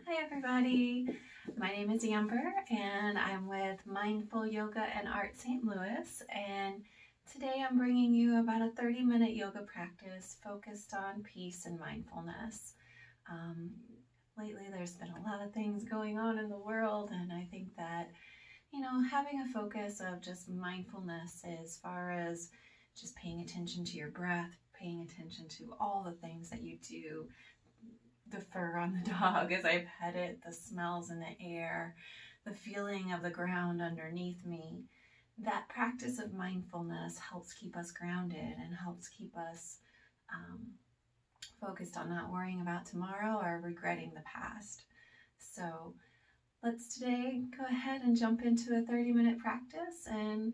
Hi everybody, my name is Amber and I'm with Mindful Yoga and Art St. Louis, and today I'm bringing you about a 30-minute yoga practice focused on peace and mindfulness. Lately there's been a lot of things going on in the world, and I think that having a focus of just mindfulness as far as just paying attention to your breath, paying attention to all the things that you do, the fur on the dog as I pet it, the smells in the air, the feeling of the ground underneath me. That practice of mindfulness helps keep us grounded and helps keep us focused on not worrying about tomorrow or regretting the past. So let's today go ahead and jump into a 30-minute practice and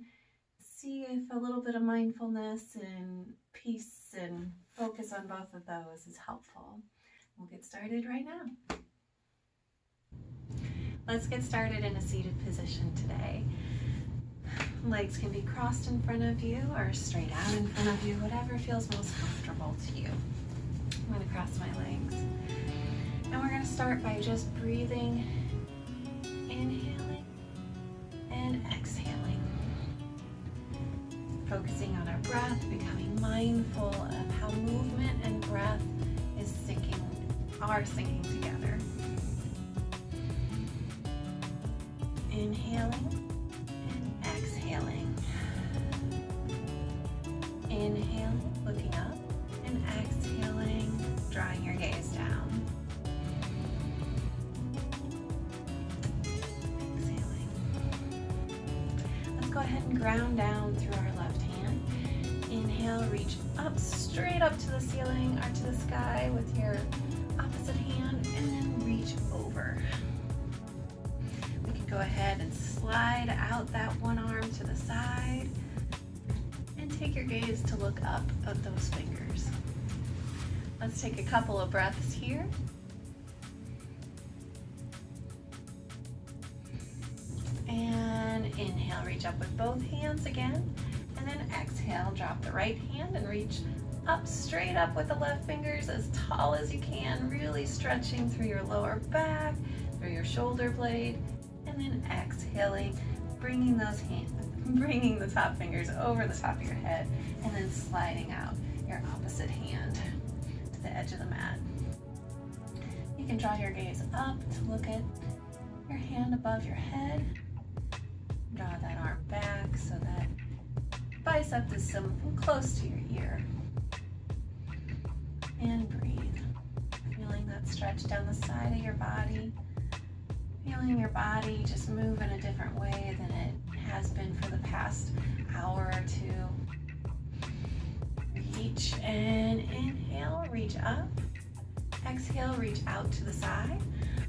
see if a little bit of mindfulness and peace and focus on both of those is helpful. We'll get started right now. Let's get started in a seated position today. Legs can be crossed in front of you or straight out in front of you, whatever feels most comfortable to you. I'm going to cross my legs. And we're going to start by just breathing, inhaling and exhaling. Focusing on our breath, becoming mindful of how movement and breath is syncing together. Inhaling and exhaling. Inhaling, looking up, and exhaling, drawing your gaze down. Exhaling. Let's go ahead and ground down through our left hand. Inhale, reach up, straight up to the ceiling or to the sky with your opposite hand, and then reach over. We can go ahead and slide out that one arm to the side and take your gaze to look up at those fingers. Let's take a couple of breaths here. And inhale, reach up with both hands again. And then exhale, drop the right hand and reach up, straight up with the left fingers as tall as you can, really stretching through your lower back, through your shoulder blade, and then exhaling, bringing the top fingers over the top of your head, and then sliding out your opposite hand to the edge of the mat. You can draw your gaze up to look at your hand above your head. Draw that arm back so that bicep is close to your ear. And breathe. Feeling that stretch down the side of your body. Feeling your body just move in a different way than it has been for the past hour or two. Reach and inhale, reach up. Exhale, reach out to the side.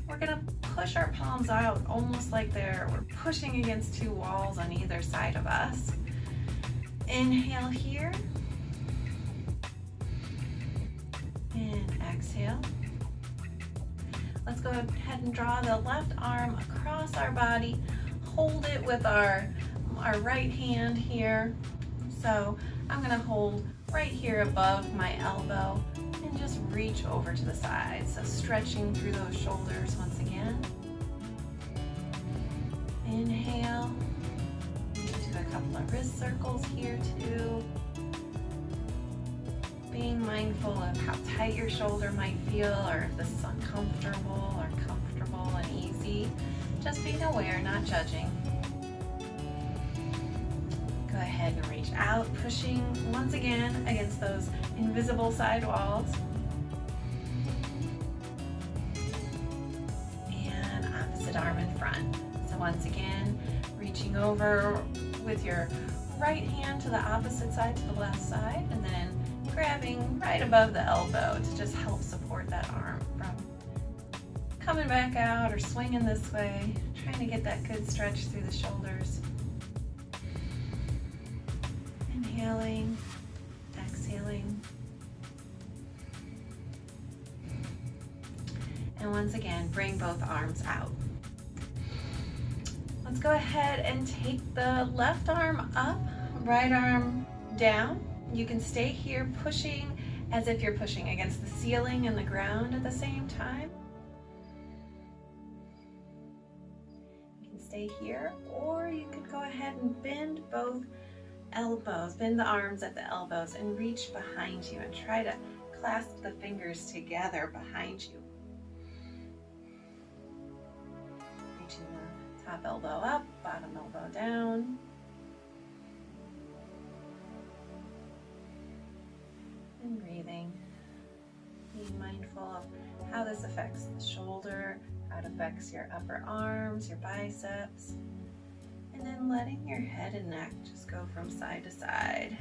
We're gonna push our palms out almost like we're pushing against two walls on either side of us. Inhale here. And exhale. Let's go ahead and draw the left arm across our body. Hold it with our right hand here. So I'm gonna hold right here above my elbow and just reach over to the side. So stretching through those shoulders once again. Inhale. Do a couple of wrist circles here too. Being mindful of how tight your shoulder might feel, or if this is uncomfortable or comfortable and easy. Just being aware, not judging. Go ahead and reach out, pushing once again against those invisible side walls. And opposite arm in front. So once again, reaching over with your right hand to the opposite side, to the left side, and then grabbing right above the elbow to just help support that arm from coming back out or swinging this way, trying to get that good stretch through the shoulders. Inhaling, exhaling. And once again, bring both arms out. Let's go ahead and take the left arm up, right arm down. You can stay here pushing as if you're pushing against the ceiling and the ground at the same time. stay here, or you could go ahead and bend both elbows, bend the arms at the elbows and reach behind you and try to clasp the fingers together behind you. Reaching the top elbow up, bottom elbow down. And breathing. Being mindful of how this affects the shoulder, how it affects your upper arms, your biceps. And then letting your head and neck just go from side to side.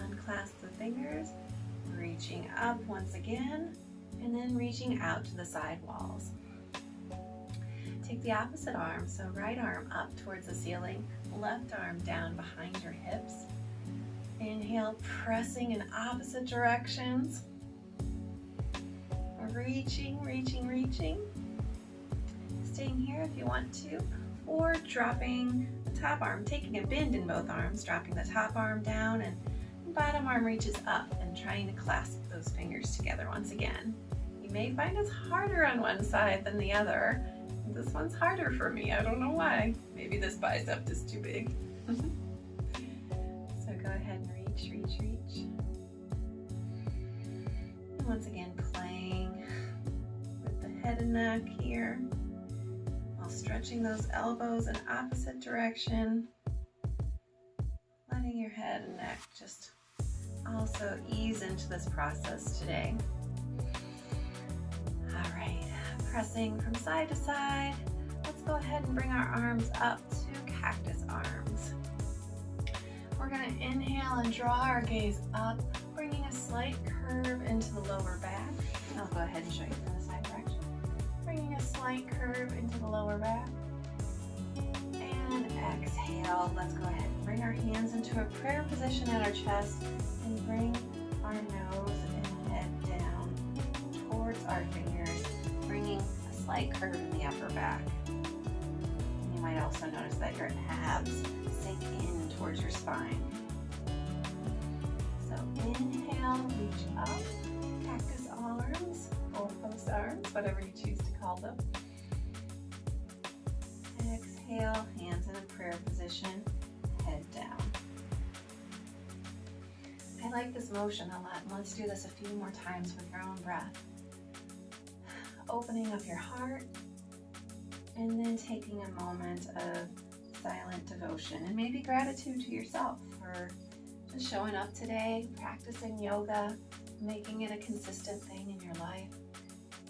Unclasp the fingers, reaching up once again, and then reaching out to the side walls. Take the opposite arm, so right arm up towards the ceiling, left arm down behind your hips. Inhale, pressing in opposite directions. Reaching, reaching, reaching. Staying here if you want to, or dropping the top arm, taking a bend in both arms, dropping the top arm down and bottom arm reaches up and trying to clasp those fingers together once again. You may find it's harder on one side than the other. This one's harder for me. I don't know why. Maybe this bicep is too big. So go ahead and reach, reach, reach. And once again, playing with the head and neck here while stretching those elbows in opposite direction. Letting your head and neck just also ease into this process today. All right, pressing from side to side. Let's go ahead and bring our arms up to cactus arms. We're going to inhale and draw our gaze up, bringing a slight curve into the lower back. I'll go ahead and show you from the side direction. Bringing a slight curve into the lower back. And exhale. Let's go ahead and bring our hands into a prayer position at our chest and bring our nose and head down towards our fingers, bringing a slight curve in the upper back. And you might also notice that your abs sink in towards your spine. So inhale, reach up, cactus arms, goalpost arms, whatever you choose to call them. Exhale, hands in a prayer position, head down. I like this motion a lot. Let's do this a few more times with your own breath. Opening up your heart, and then taking a moment of silent devotion and maybe gratitude to yourself for just showing up today, practicing yoga, making it a consistent thing in your life.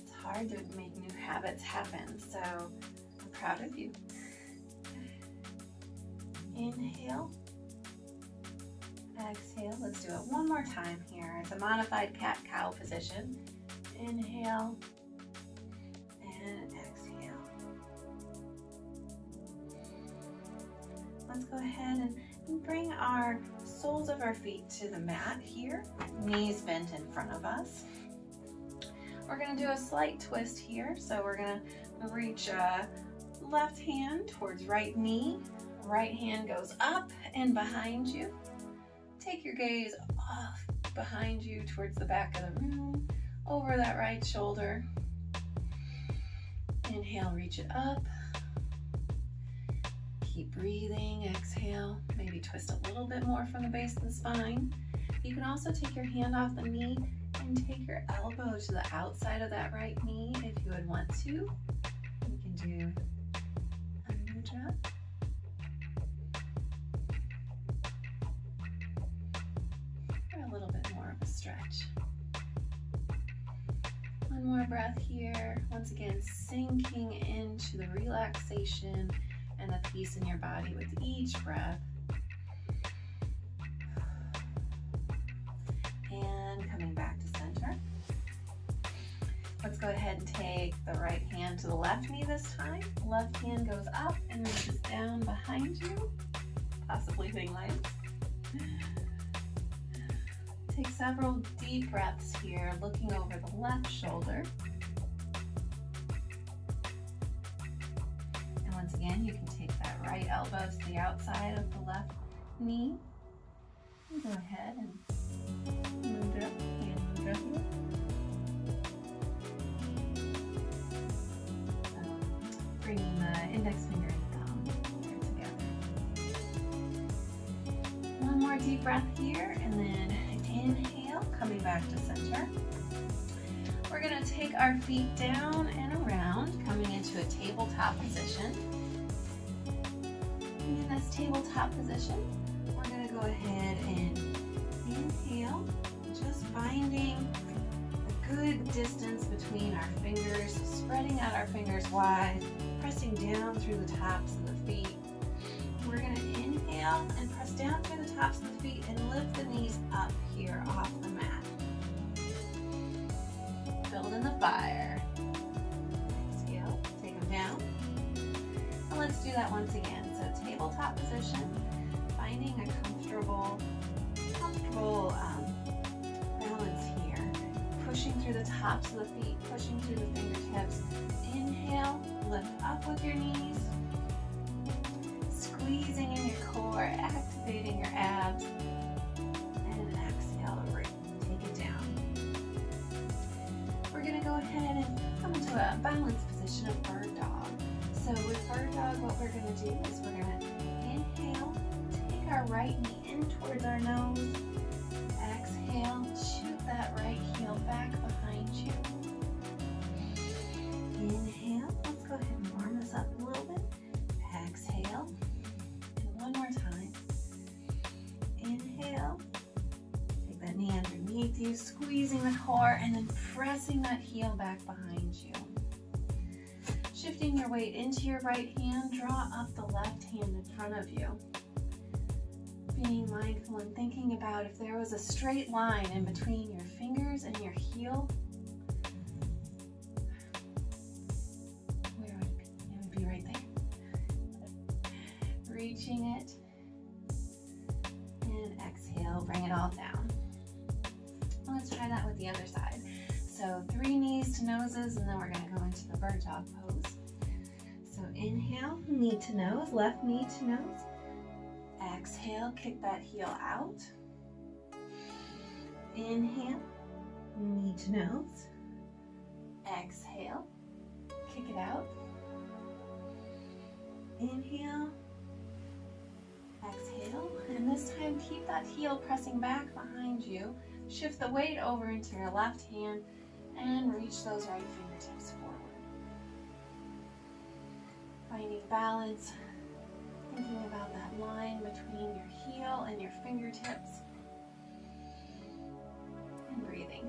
It's hard to make new habits happen, so I'm proud of you. Inhale, exhale. Let's do it one more time here. It's a modified cat-cow position. Inhale and exhale. Let's go ahead and bring our soles of our feet to the mat here, knees bent in front of us. We're going to do a slight twist here. So we're going to reach left hand towards right knee. Right hand goes up and behind you. Take your gaze off behind you towards the back of the room, over that right shoulder. Inhale, reach it up. Keep breathing, exhale. Maybe twist a little bit more from the base of the spine. You can also take your hand off the knee and take your elbow to the outside of that right knee if you would want to. You can do a mudra. A little bit more of a stretch. One more breath here. Once again, sinking into the relaxation and the peace in your body with each breath. And coming back to center. Let's go ahead and take the right hand to the left knee this time. Left hand goes up and reaches down behind you, possibly hitting legs. Take several deep breaths here, looking over the left shoulder. And once again, you can take that right elbow to the outside of the left knee. And go ahead and mudra and mudra here. breath here, and then inhale, coming back to center. We're going to take our feet down and around, coming into a tabletop position. And in this tabletop position, we're going to go ahead and inhale, just finding a good distance between our fingers, spreading out our fingers wide, pressing down through the tops of the feet. We're going to inhale and press down through the tops of the feet and lift the knees up here off the mat. Building the fire. Exhale, take them down. And let's do that once again. So tabletop position, finding a comfortable balance here. Pushing through the tops of the feet, pushing through the fingertips. Inhale, lift up with your knees. Squeezing in your core, activating your abs. And exhale, take it down. We're going to go ahead and come into a balanced position of bird dog. So with bird dog, what we're going to do is we're going to inhale, take our right knee in towards our nose. Exhale, shoot that right heel back behind you. Inhale, let's go ahead and warm this up a little bit. Exhale, and one more time. Inhale, take that knee underneath you, squeezing the core, and then pressing that heel back behind you. Shifting your weight into your right hand, draw up the left hand in front of you. Being mindful and thinking about if there was a straight line in between your fingers and your heel, where would it be? It would be right there. Reaching it, and exhale, bring it all down. Let's try that with the other side. So 3 knees to noses, and then we're going to go into the bird dog pose. So inhale, knee to nose, left knee to nose. Exhale, kick that heel out. Inhale, knee to nose. Exhale, kick it out. Inhale, exhale, and this time keep that heel pressing back behind you. Shift the weight over into your left hand and reach those right fingertips forward. Finding balance, thinking about that line between your heel and your fingertips. And breathing.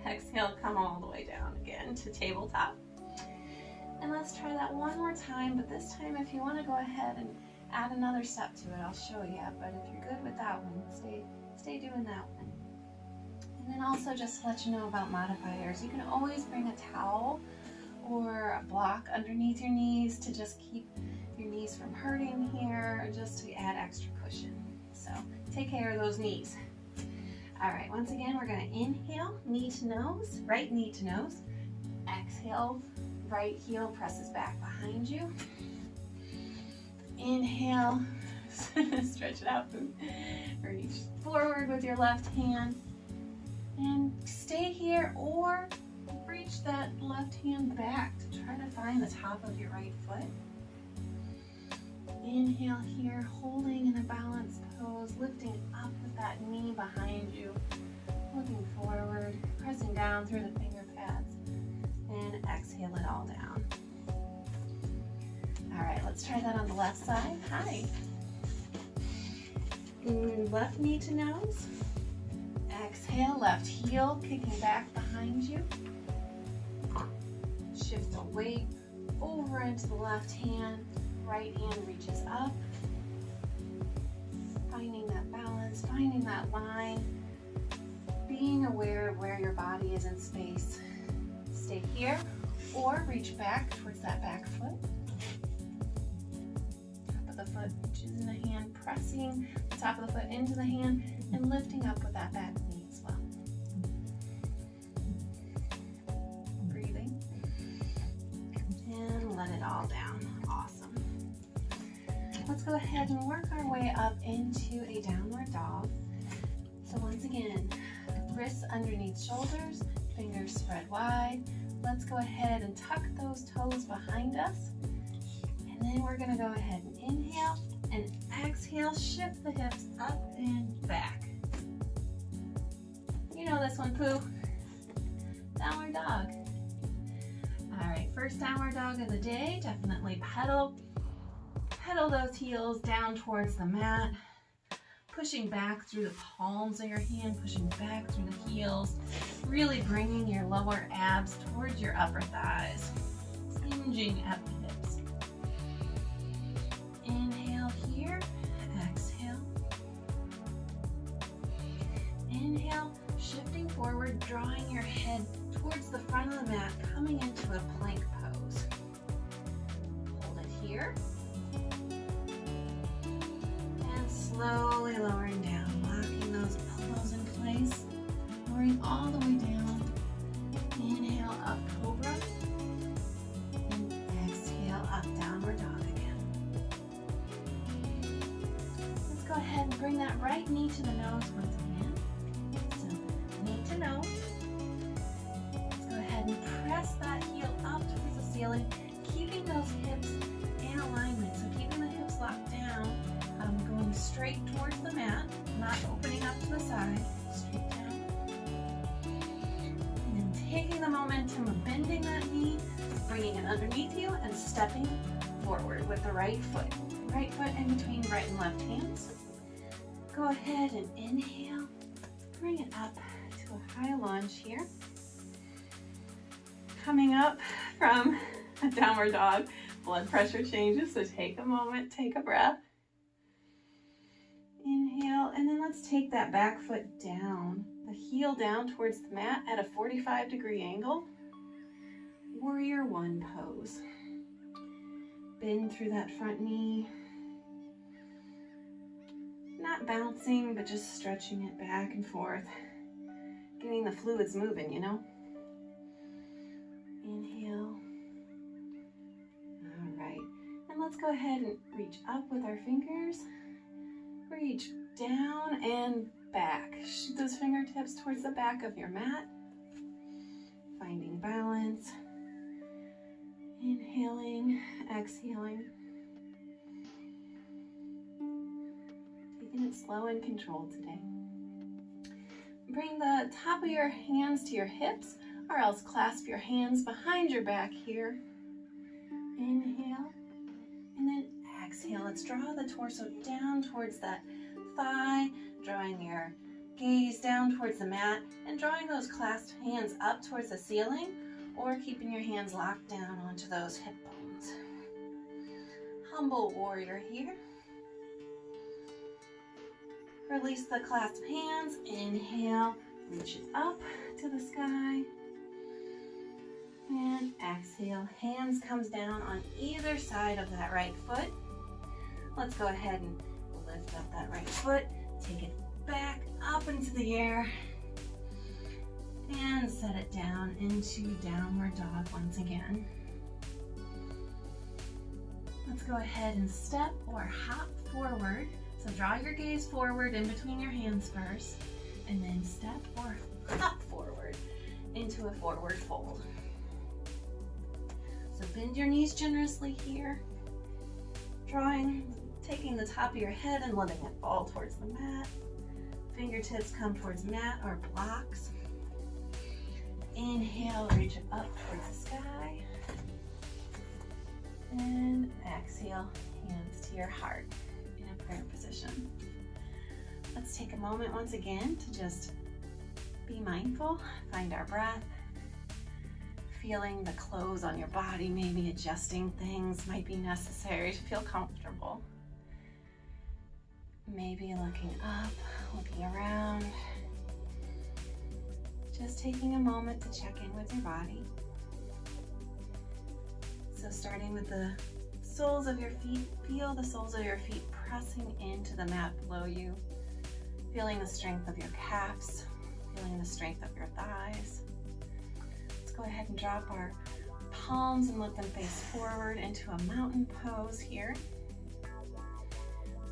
Exhale, come all the way down again to tabletop. And let's try that one more time, but this time if you want to go ahead and add another step to it, I'll show you. But if you're good with that one, stay doing that one. And then also just to let you know about modifiers, you can always bring a towel or a block underneath your knees to just keep your knees from hurting here, or just to add extra cushion. So take care of those knees. All right, once again, we're going to inhale, knee to nose, right knee to nose. Exhale, right heel presses back behind you. Inhale, stretch it out, reach forward with your left hand. And stay here or reach that left hand back to try to find the top of your right foot. Inhale here, holding in a balanced pose, lifting up with that knee behind you, looking forward, pressing down through the finger pads, and exhale it all down. All right, let's try that on the left side. Hi. Left knee to nose. Exhale, left heel kicking back behind you. Shift the weight over into the left hand. Right hand reaches up. Finding that balance, finding that line. Being aware of where your body is in space. Stay here or reach back towards that back foot. Top of the foot reaches in the hand, pressing the top of the foot into the hand and lifting up with that back knee as well. Breathing. And let it all down. Awesome. Let's go ahead and work our way up into a downward dog. So once again, wrists underneath shoulders, fingers spread wide. Let's go ahead and tuck those toes behind us. And then we're going to go ahead and inhale and exhale, shift the hips up and back. You know this one, Pooh. Downward dog. All right, first downward dog of the day. Definitely pedal those heels down towards the mat. Pushing back through the palms of your hand, pushing back through the heels. Really bringing your lower abs towards your upper thighs. Hinging at the hips. Inhale here, exhale. Inhale, shifting forward, drawing your head towards the front of the mat, coming into a plank pose. Hold it here. And slowly lowering down, locking those elbows in place, lowering all the way down. Inhale, up cobra. And exhale, up downward dog again. Let's go ahead and bring that right knee to the nose once again. So knee to nose. Let's go ahead and press that heel up towards the ceiling, keeping those hips in alignment. So keeping the hips locked down, going straight towards the mat, not opening up to the side, straight down. And then taking the momentum of bending that knee, bringing it underneath you and stepping forward with the right foot. Right foot in between right and left hands. Go ahead and inhale, bring it up to a high lunge here. Coming up from a downward dog, blood pressure changes, so take a moment, take a breath. Inhale, and then let's take that back foot down, the heel down towards the mat at a 45-degree angle. Warrior One pose. Bend through that front knee. Not bouncing, but just stretching it back and forth. Getting the fluids moving, you know? Inhale. All right. And let's go ahead and reach up with our fingers. Reach down and back. Shoot those fingertips towards the back of your mat. Finding balance. Inhaling, exhaling. Taking it slow and controlled today. Bring the top of your hands to your hips, or else clasp your hands behind your back here. Inhale, and then exhale. Let's draw the torso down towards that thigh, drawing your gaze down towards the mat, and drawing those clasped hands up towards the ceiling, or keeping your hands locked down onto those hip bones. Humble warrior here. Release the clasped hands. Inhale, reach it up to the sky. And exhale, hands comes down on either side of that right foot. Let's go ahead and lift up that right foot, take it back up into the air, and set it down into downward dog once again. Let's go ahead and step or hop forward. So draw your gaze forward in between your hands first, and then step or hop forward into a forward fold. So bend your knees generously here, taking the top of your head and letting it fall towards the mat. Fingertips come towards mat or blocks. Inhale, reach it up towards the sky. And exhale, hands to your heart in a prayer position. Let's take a moment once again to just be mindful, find our breath, feeling the clothes on your body, maybe adjusting things might be necessary to feel comfortable. Maybe looking up, looking around. Just taking a moment to check in with your body. So starting with the soles of your feet, feel the soles of your feet pressing into the mat below you. Feeling the strength of your calves, feeling the strength of your thighs. Let's go ahead and drop our palms and let them face forward into a mountain pose here.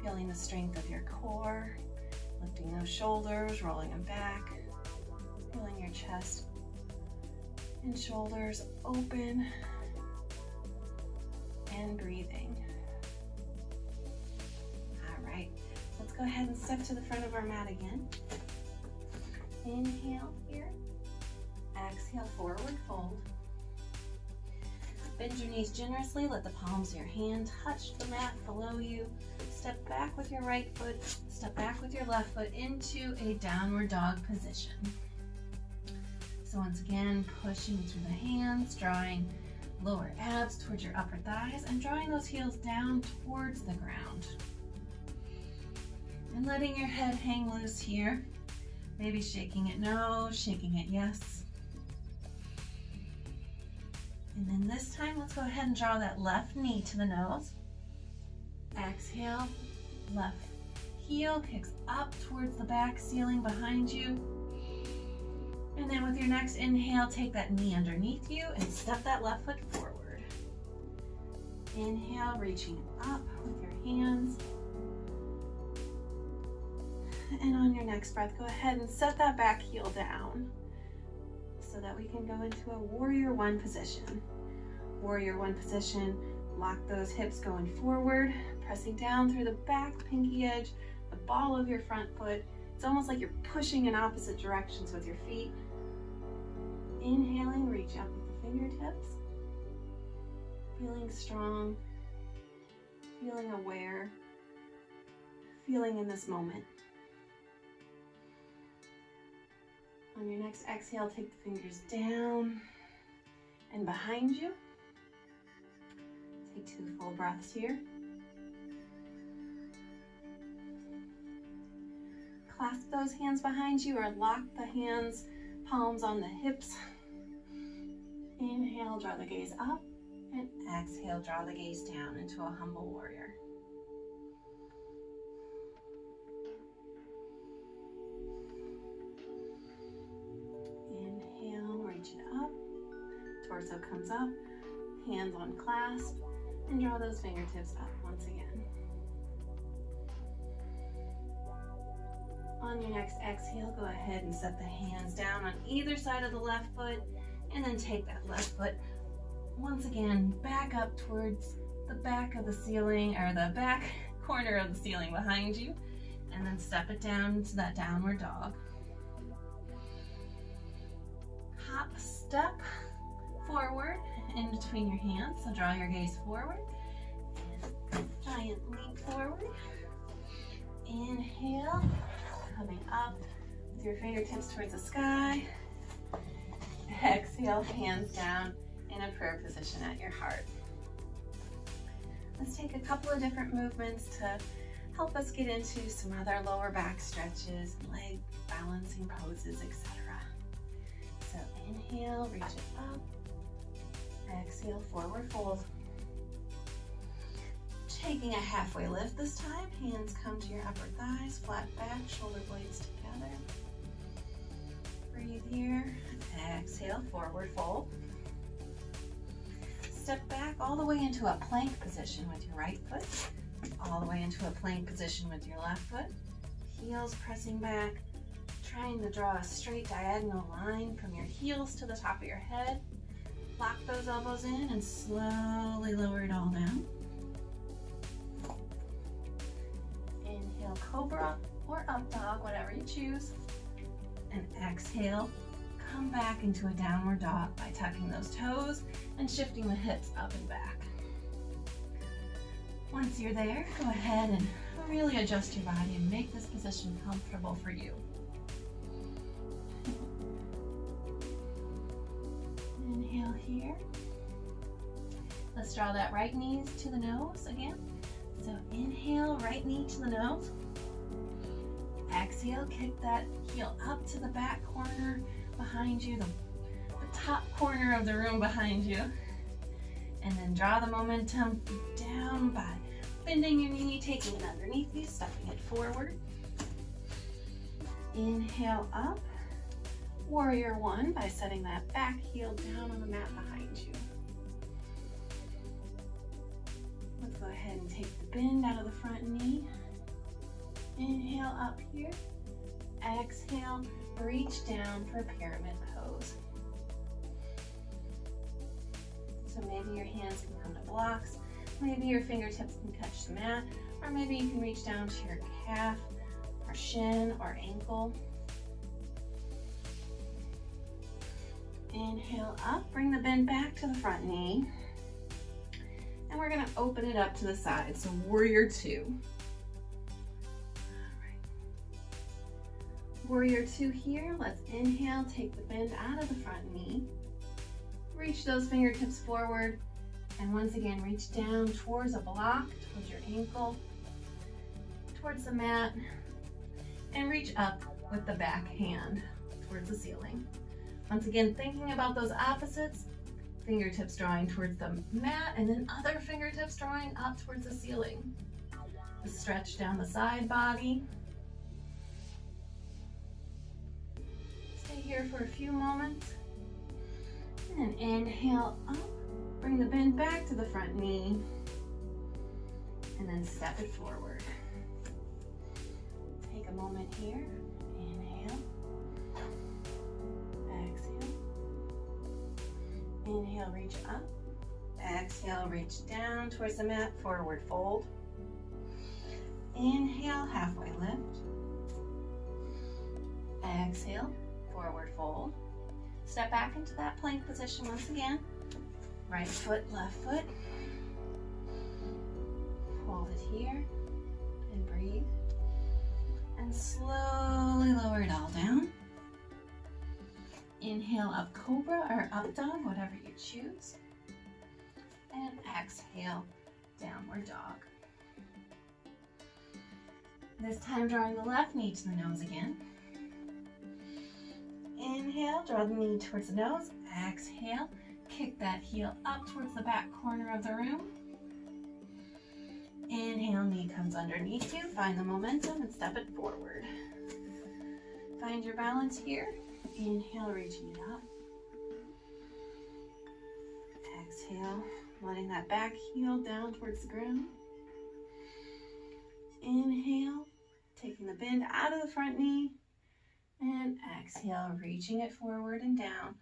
Feeling the strength of your core, lifting those shoulders, rolling them back. Feeling your chest and shoulders open and breathing. All Let's go ahead and step to the front of our mat again. Inhale here. Exhale, forward fold. Bend your knees generously. Let the palms of your hand touch the mat below you. Step back with your right foot. Step back with your left foot into a downward dog position. So once again, pushing through the hands, drawing lower abs towards your upper thighs and drawing those heels down towards the ground. And letting your head hang loose here. Maybe shaking it no, shaking it yes. And then this time, let's go ahead and draw that left knee to the nose. Exhale, left heel kicks up towards the back ceiling behind you. And then with your next inhale, take that knee underneath you and step that left foot forward. Inhale, reaching up with your hands. And on your next breath, go ahead and set that back heel down so that we can go into a warrior one position. Warrior one position, lock those hips going forward, pressing down through the back pinky edge, the ball of your front foot. It's almost like you're pushing in opposite directions with your feet. Inhaling, reach up with the fingertips. Feeling strong, feeling aware, feeling in this moment. On your next exhale, take the fingers down and behind you. Take 2 full breaths here. Clasp those hands behind you or lock the hands, palms on the hips. Inhale, draw the gaze up, and exhale, draw the gaze down into a humble warrior. Inhale, reach it up, torso comes up, hands on clasp, and draw those fingertips up once again. On your next exhale, go ahead and set the hands down on either side of the left foot, and then take that left foot once again back up towards the back of the ceiling, or the back corner of the ceiling behind you, and then step it down to that downward dog. Hop, step forward in between your hands, so draw your gaze forward. Giant leap forward. Inhale, coming up with your fingertips towards the sky. Exhale, hands down in a prayer position at your heart. Let's take a couple of different movements to help us get into some other lower back stretches, leg balancing poses, etc. So inhale, reach it up. Exhale, forward fold. Taking a halfway lift this time, hands come to your upper thighs, flat back, shoulder blades together. Breathe here. Exhale, forward fold. Step back all the way into a plank position with your right foot, all the way into a plank position with your left foot. Heels pressing back, trying to draw a straight diagonal line from your heels to the top of your head. Lock those elbows in and slowly lower it all down. Inhale, cobra or up dog, whatever you choose. And exhale, come back into a downward dog by tucking those toes and shifting the hips up and back. Once you're there, go ahead and really adjust your body and make this position comfortable for you. Inhale here. Let's draw that right knee to the nose again. So inhale, right knee to the nose. Exhale, kick that heel up to the back corner behind you, the top corner of the room behind you. And then draw the momentum down by bending your knee, taking it underneath you, stepping it forward. Inhale up. Warrior one by setting that back heel down on the mat behind you. Let's go ahead and take the bend out of the front knee. Inhale up here. Exhale, reach down for pyramid pose. So maybe your hands can come to blocks, maybe your fingertips can touch the mat, Or maybe you can reach down to your calf or shin or ankle. Inhale up, bring the bend back to the front knee. And we're gonna open it up to the side, so warrior two. All right. Warrior two here, let's inhale, take the bend out of the front knee. Reach those fingertips forward, and once again, reach down towards a block, towards your ankle, towards the mat, and reach up with the back hand towards the ceiling. Once again, thinking about those opposites, fingertips drawing towards the mat, and then other fingertips drawing up towards the ceiling. Stretch down the side body. Stay here for a few moments. And inhale up, bring the bend back to the front knee, and then step it forward. Take a moment here. Inhale. Exhale. Inhale, reach up. Exhale, reach down towards the mat, forward fold. Inhale, halfway lift. Exhale, forward fold. Step back into that plank position once again. Right foot, left foot. Hold it here and breathe. And slowly lower it all down. Inhale, up cobra or up dog, whatever you choose. And exhale, downward dog. This time drawing the left knee to the nose again. Inhale, draw the knee towards the nose. Exhale, kick that heel up towards the back corner of the room. Inhale, knee comes underneath you. Find the momentum and step it forward. Find your balance here. Inhale, reaching it up. Exhale, letting that back heel down towards the ground. Inhale, taking the bend out of the front knee. And exhale, reaching it forward and down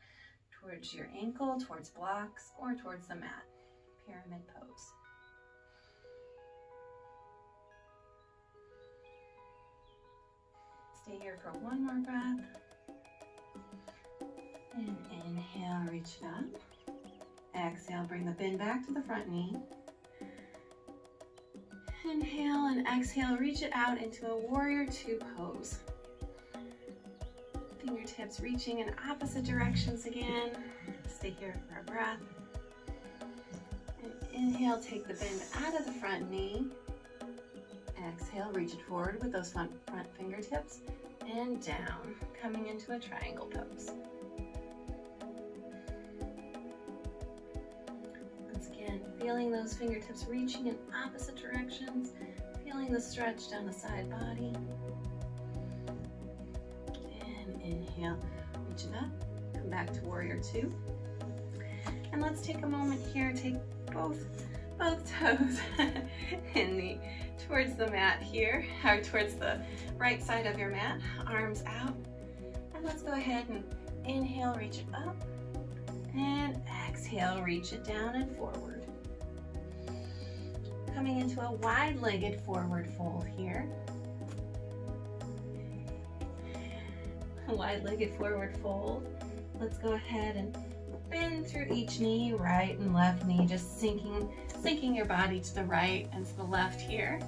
towards your ankle, towards blocks, or towards the mat. Pyramid pose. Stay here for one more breath. And inhale, reach it up. Exhale, bring the bend back to the front knee. Inhale and exhale, reach it out into a warrior two pose. Fingertips reaching in opposite directions again. Stay here for a breath. And inhale, take the bend out of the front knee. Exhale, reach it forward with those front fingertips and down, coming into a triangle pose. Once again, feeling those fingertips reaching in opposite directions, feeling the stretch down the side body. Inhale, reach it up, come back to warrior two. And let's take a moment here, take both toes towards the mat here, or towards the right side of your mat, arms out. And let's go ahead and inhale, reach it up, and exhale, reach it down and forward. Coming into a wide-legged forward fold here. Wide-legged forward fold. Let's go ahead and bend through each knee, right and left knee, just sinking your body to the right and to the left here.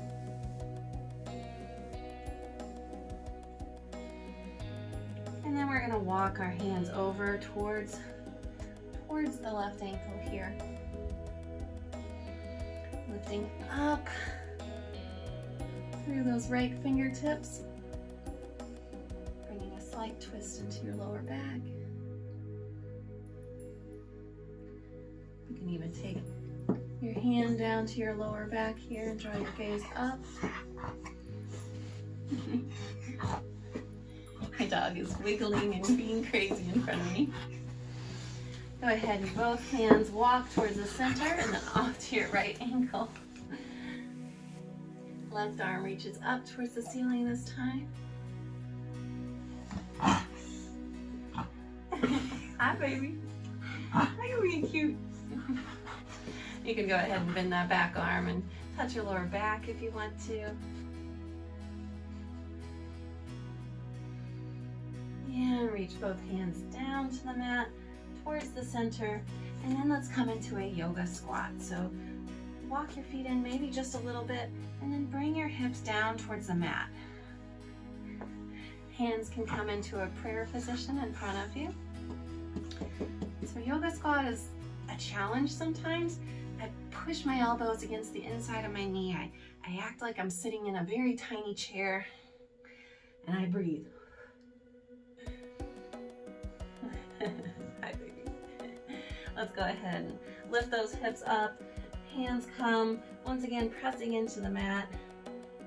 And then we're going to walk our hands over towards the left ankle here. Lifting up through those right fingertips. Slight twist into your lower back. You can even take your hand down to your lower back here and draw your gaze up. My dog is wiggling and being crazy in front of me. Go ahead and both hands walk towards the center and then off to your right ankle. Left arm reaches up towards the ceiling this time. Hi, baby. Hi, you're being cute. You can go ahead and bend that back arm and Touch your lower back if you want to. And reach both hands down to the mat, towards the center, and then let's come into a yoga squat. So walk your feet in maybe just a little bit, and then bring your hips down towards the mat. Hands can come into a prayer position in front of you. So yoga squat is a challenge sometimes. I push my elbows against the inside of my knee. I act like I'm sitting in a very tiny chair, and I breathe. Hi, baby. Let's go ahead and lift those hips up. Hands come, once again, pressing into the mat.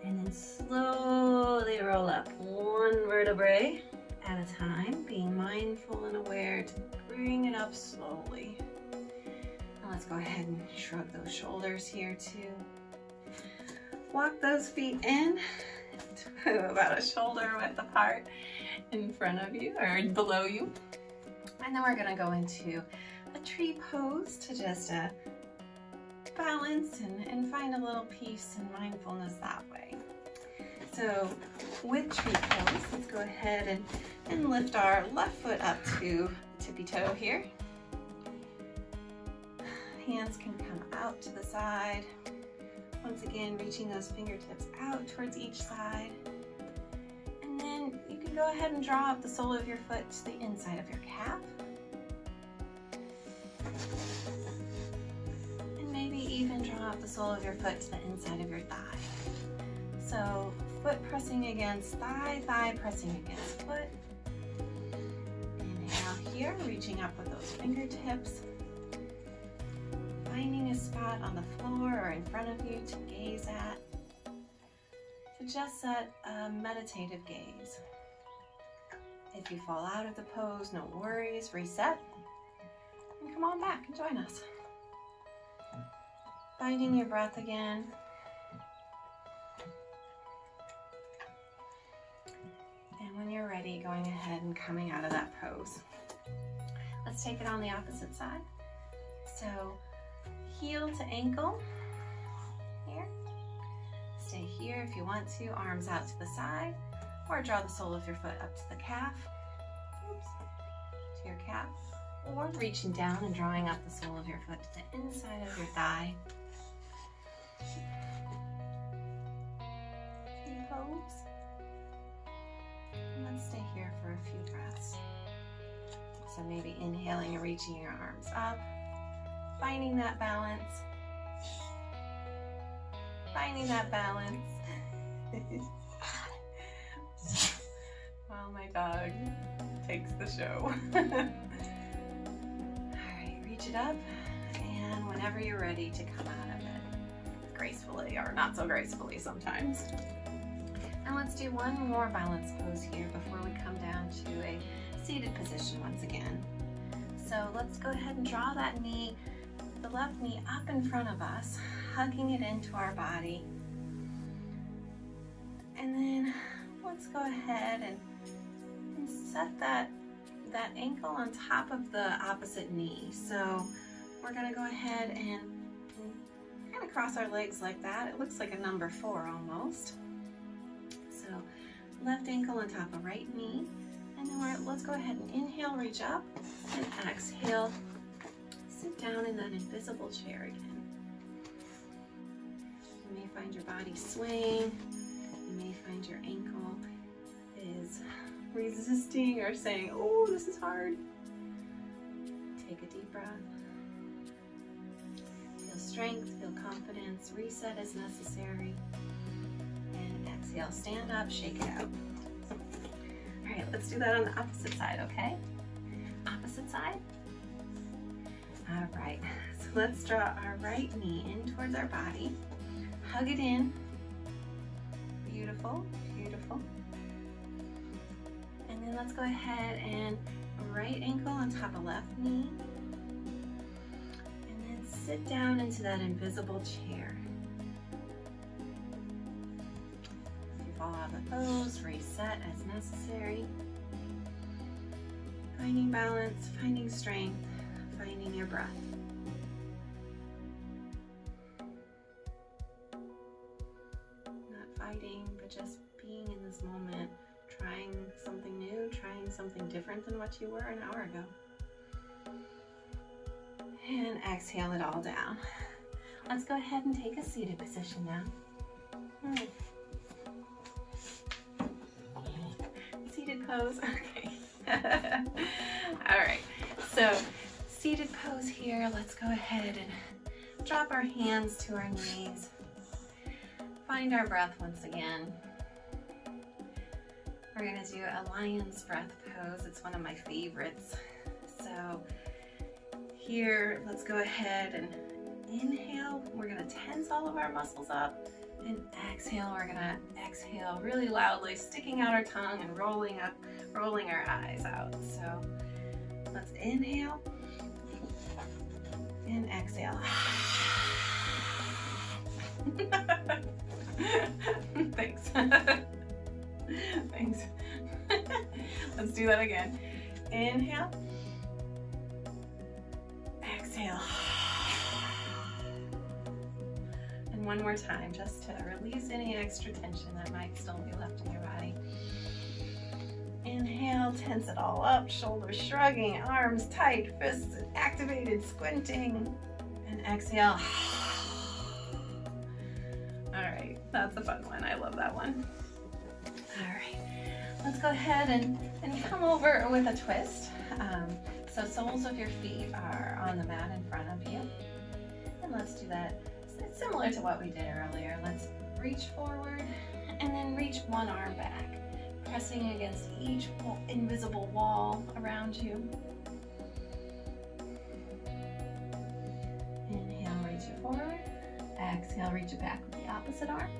And then slowly roll up, one vertebrae at a time, being mindful and aware to bring it up slowly. Now let's go ahead and shrug those shoulders here too. Walk those feet in to about a shoulder width apart in front of you or below you. And then we're gonna go into a tree pose to just balance and find a little peace and mindfulness that way. So with tree pose, let's go ahead and lift our left foot up to tippy toe here. Hands can come out to the side. Once again, reaching those fingertips out towards each side. And then you can go ahead and draw up the sole of your foot to the inside of your calf. And maybe even draw up the sole of your foot to the inside of your thigh. So foot pressing against thigh, thigh pressing against foot. Inhale here, reaching up with those fingertips. Finding a spot on the floor or in front of you to gaze at. To just set a meditative gaze. If you fall out of the pose, no worries, reset. And come on back and join us. Finding your breath again. And when you're ready, going ahead and coming out of that pose. Let's take it on the opposite side. So heel to ankle here. Stay here if you want to, arms out to the side, or draw the sole of your foot up to the calf. Oops. To your calf. Or reaching down and drawing up the sole of your foot to the inside of your thigh. Tree pose. And let's stay here for a few breaths. So maybe inhaling and reaching your arms up, finding that balance. Finding that balance. While my dog takes the show. Reach it up, and whenever you're ready to come out of it, gracefully or not so gracefully sometimes. And let's do one more balance pose here before we come down to a seated position once again. So let's go ahead and draw that knee, the left knee up in front of us, hugging it into our body. And then let's go ahead and set that ankle on top of the opposite knee. So we're gonna go ahead and kind of cross our legs like that. It looks like a number 4 almost. So left ankle on top of right knee. And then let's go ahead and inhale, reach up, and exhale, sit down in that invisible chair again. You may find your body swaying. You may find your ankle is resisting or saying, oh, this is hard. Take a deep breath. Feel strength, feel confidence, reset as necessary. And exhale, stand up, shake it out. All right, let's do that on the opposite side, okay? Opposite side. All right, so let's draw our right knee in towards our body. Hug it in. Beautiful, beautiful. And then let's go ahead and right ankle on top of left knee. And then sit down into that invisible chair. If you fall out of the pose, reset as necessary. Finding balance, finding strength, finding your breath. something different than what you were an hour ago. And exhale it all down. Let's go ahead and take a seated position now. Seated pose, okay. All right, so seated pose here. Let's go ahead and drop our hands to our knees. Find our breath once again. We're gonna do a lion's breath pose. It's one of my favorites. So here, let's go ahead and inhale. We're gonna tense all of our muscles up. And exhale, we're gonna exhale really loudly, sticking out our tongue and rolling our eyes out. So let's inhale and exhale. Thanks. Thanks. Let's do that again. Inhale. Exhale. And one more time, just to release any extra tension that might still be left in your body. Inhale, tense it all up, shoulders shrugging, arms tight, fists activated, squinting. And exhale. All right, that's a fun one. I love that one. All right, let's go ahead and come over with a twist. So soles of your feet are on the mat in front of you. And let's do that. It's similar to what we did earlier. Let's reach forward and then reach one arm back, pressing against each invisible wall around you. Inhale, reach it forward. Exhale, reach it back with the opposite arm.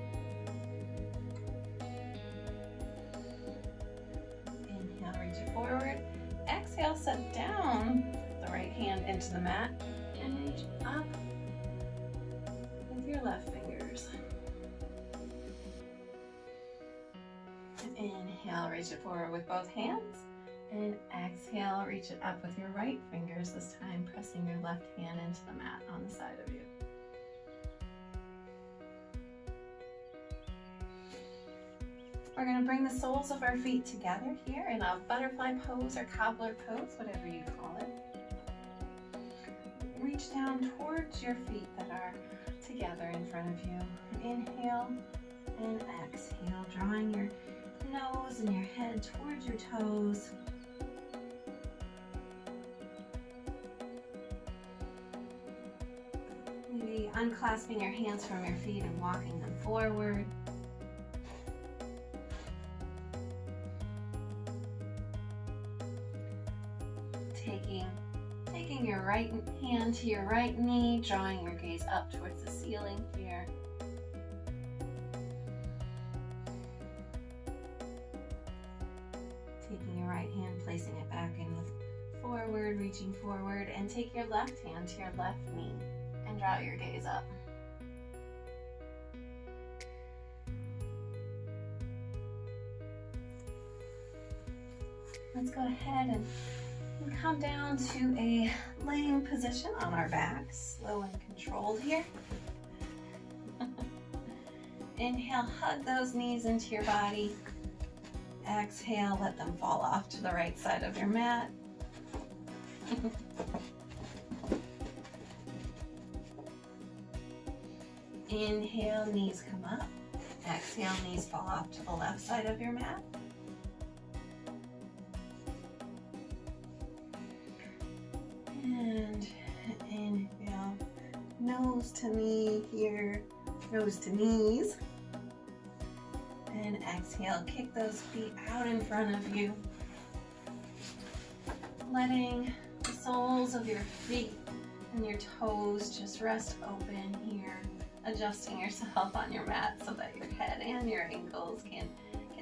Inhale, reach it forward. Exhale, set down the right hand into the mat and reach up with your left fingers. Inhale, reach it forward with both hands. And exhale, reach it up with your right fingers, this time pressing your left hand into the mat on the side of you. We're going to bring the soles of our feet together here in a butterfly pose or cobbler pose, whatever you call it. Reach down towards your feet that are together in front of you. Inhale and exhale, drawing your nose and your head towards your toes. Maybe unclasping your hands from your feet and walking them forward. Taking your right hand to your right knee, drawing your gaze up towards the ceiling here. Taking your right hand, placing it back in forward, reaching forward, and take your left hand to your left knee and draw your gaze up. Let's go ahead and come down to a laying position on our back, slow and controlled here. Inhale, hug those knees into your body. Exhale, let them fall off to the right side of your mat. Inhale, knees come up. Exhale, knees fall off to the left side of your mat. And inhale, nose to knee here, nose to knees. And exhale, kick those feet out in front of you. Letting the soles of your feet and your toes just rest open here. Adjusting yourself on your mat so that your head and your ankles can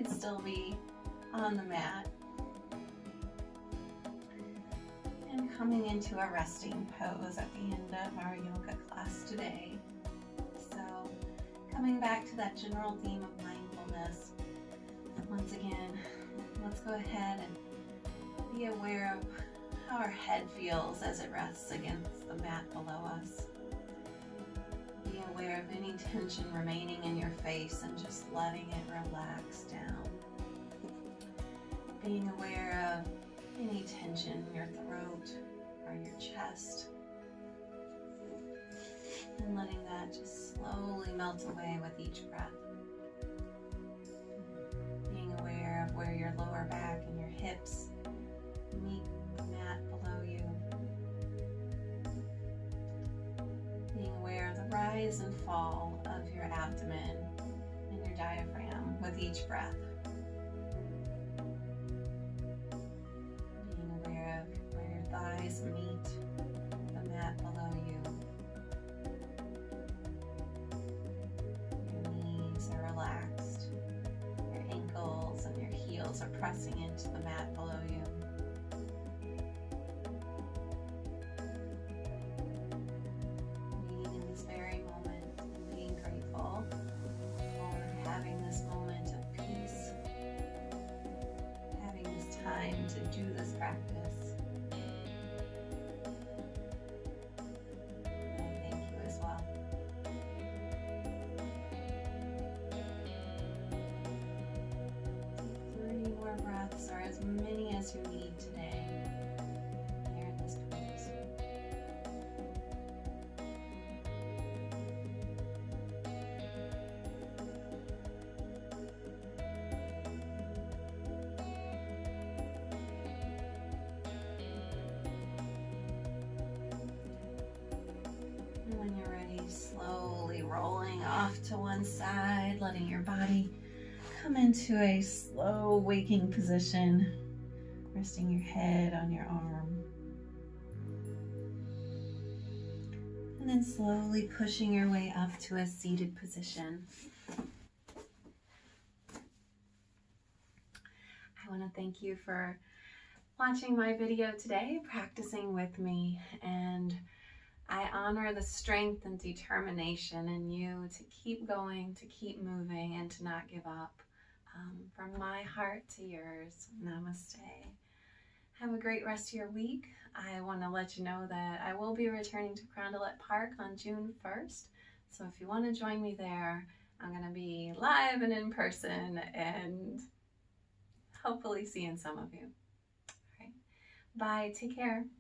still be on the mat. And coming into a resting pose at the end of our yoga class today. So coming back to that general theme of mindfulness, once again, let's go ahead and be aware of how our head feels as it rests against the mat below us. Be aware of any tension remaining in your face and just letting it relax down. Being aware of any tension in your throat or your chest, and letting that just slowly melt away with each breath. Being aware of where your lower back and your hips meet the mat below you. Being aware of the rise and fall of your abdomen and your diaphragm with each breath. Being aware of where your thighs meet the mat below you. Your knees are relaxed. Your ankles and your heels are pressing into the mat below you. Being in this very moment and being grateful for having this moment of peace, having this time to do this practice. And I thank you as well. Take 3 more breaths, or as many as you need today, here in this pose. And when you're ready, slowly rolling off to one side, letting your body come into a slow waking position, resting your head on your arm. And then slowly pushing your way up to a seated position. I want to thank you for watching my video today, practicing with me, and I honor the strength and determination in you to keep going, to keep moving, and to not give up. From my heart to yours, namaste. Have a great rest of your week. I want to let you know that I will be returning to Carondelet Park on June 1st. So if you want to join me there, I'm going to be live and in person and hopefully seeing some of you. All right. Bye. Take care.